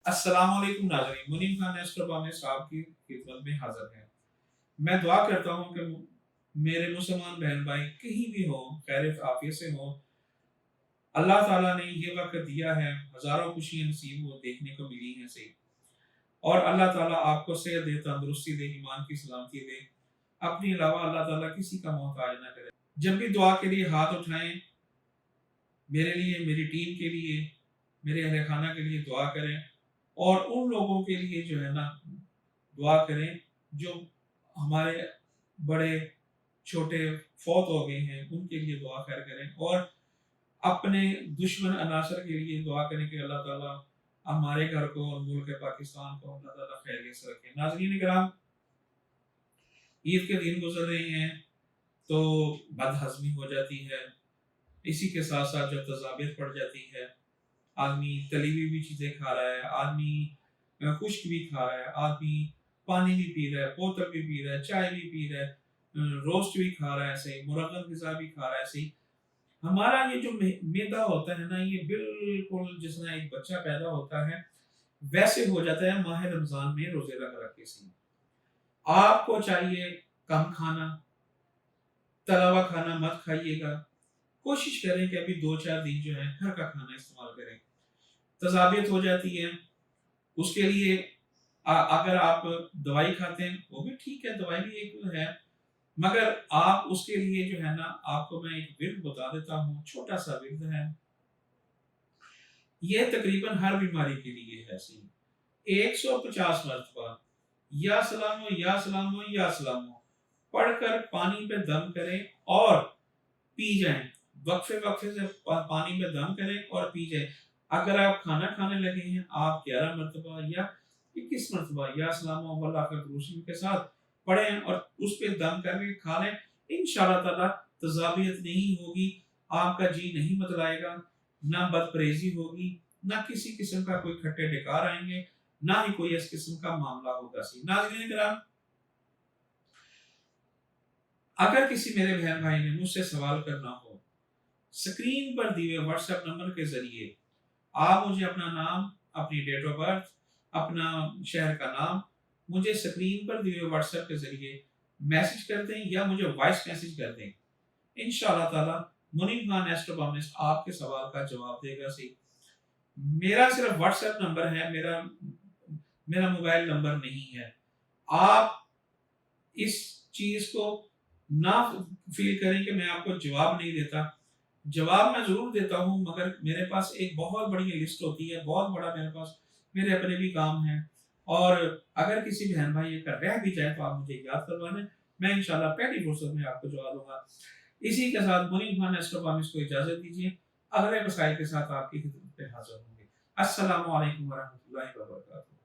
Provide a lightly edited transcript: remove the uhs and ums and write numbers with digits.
अस्सलाम वालेकुम नाज़रीन, मुनीम खान एस्ट्रोबा साहब की खिदमत में हाज़िर है। मैं दुआ करता हूँ कि मेरे मुसलमान बहन भाई कहीं भी हों, खैर आफियत से हों। अल्लाह ताला ने ये वक़्त दिया है, हज़ारों खुशियाँ नसीब वो देखने को मिली हैं सही। और अल्लाह ताला आपको सेहत दे, तंदुरुस्ती दे, ईमान की सलामती दे। अपने अलावा अल्लाह ताला किसी का मोहताज ना करे। जब भी दुआ के लिए हाथ उठाएँ, मेरे लिए, मेरी टीम के लिए, मेरे अहले खाना के लिए दुआ करें और उन लोगों के लिए जो है ना दुआ करें जो हमारे बड़े छोटे फौत हो गए हैं, उनके लिए दुआ खैर करें और अपने दुश्मन अनासर के लिए दुआ करें कि अल्लाह ताला हमारे घर को और मुल्क पाकिस्तान को अल्लाह ताला खैरियत से रखे। नाज़रीन किराम, ईद के दिन गुजर रहे हैं तो बदहज़मी हो जाती है। इसी के साथ-साथ जो तज़ाबियत पड़ जाती है, आदमी तली हुई भी चीज़ें खा रहा है, आदमी खुश्क भी खा रहा है, आदमी पानी भी पी रहा है, बोतल भी पी रहा है, चाय भी पी रहा है, रोस्ट भी खा रहा है सही, मुरग़्ग़ब ग़िज़ा भी खा रहा है सही। हमारा ये जो मैदा होता है ना, ये बिल्कुल जिस तरह एक बच्चा पैदा होता है, वैसे हो जाता है माह रमज़ान में रोज़े रख के सही। आपको चाहिए कम खाना, तला हुआ खाना मत खाइएगा। कोशिश करें कि अभी 2-4 दिन जो है घर का खाना इस्तेमाल करें। तज़ाबियत हो जाती है, उसके लिए अगर आप दवाई खाते हैं वो भी ठीक है, दवाई भी एक है, मगर आप उसके लिए जो है ना आपको मैं एक विर्द बता देता हूँ, छोटा-सा विर्द है। ये तकरीबन हर बीमारी के लिए है सही। 150 मरतबा या सलामो या सलामो या सलामो पढ़कर पानी पे दम करें और पी जाएँ। वक्फे-वक्फे से पानी में दम करें और पी जाएँ। अगर आप खाना खाने लगे हैं, आप 11 मरतबा या 21 मरतबा या सलाम वल्लाह का दुरूद के साथ पढ़ें और उस पे दम करके खा लें। इंशाअल्लाह ताला तज़ाबियत नहीं होगी, आपका जी नहीं बतलाएगा, ना बदपरहेज़ी होगी, ना किसी किस्म का कोई खट्टे ढकार आएँगे, ना ही कोई इस किस्म का मामला होगा सी। नाज़रीन किराम, अगर किसी मेरे बहन भाई ने मुझसे सवाल करना हो, स्क्रीन पर दिए हुए व्हाट्सएप नंबर के ज़रिए आप मुझे अपना नाम, अपनी डेट ऑफ बर्थ, अपना शहर का नाम मुझे स्क्रीन पर दिए हुए व्हाट्सएप के ज़रिए मैसेज कर दें या मुझे वॉइस मैसेज कर दें। इंशाअल्लाह ताला मुनीम खान एस्ट्रोनॉमिस्ट आपके सवाल का जवाब देगा सही। मेरा सिर्फ व्हाट्सएप नंबर है, मेरा मेरा मोबाइल नंबर नहीं है। आप इस चीज़ को ना फ़ील करें कि मैं आपको जवाब नहीं देता। जवाब मैं ज़रूर देता हूँ, मगर मेरे पास एक बहुत बड़ी लिस्ट होती है, बहुत बड़ा मेरे पास मेरे अपने भी काम हैं और अगर किसी बहन भाई का रह भी जाए तो आप मुझे याद करवा लें, मैं इंशाअल्लाह पहली फुर्सत में आपको जवाब दूँगा। इसी के साथ मुनीम खान एस्ट्रोनॉमिस्ट को इजाज़त दीजिए, अगले मसाइल के साथ आपकी खिदमत में हाज़िर होंगे। अस्सलामु अलैकुम व रहमतुल्लाहि व बरकातहू।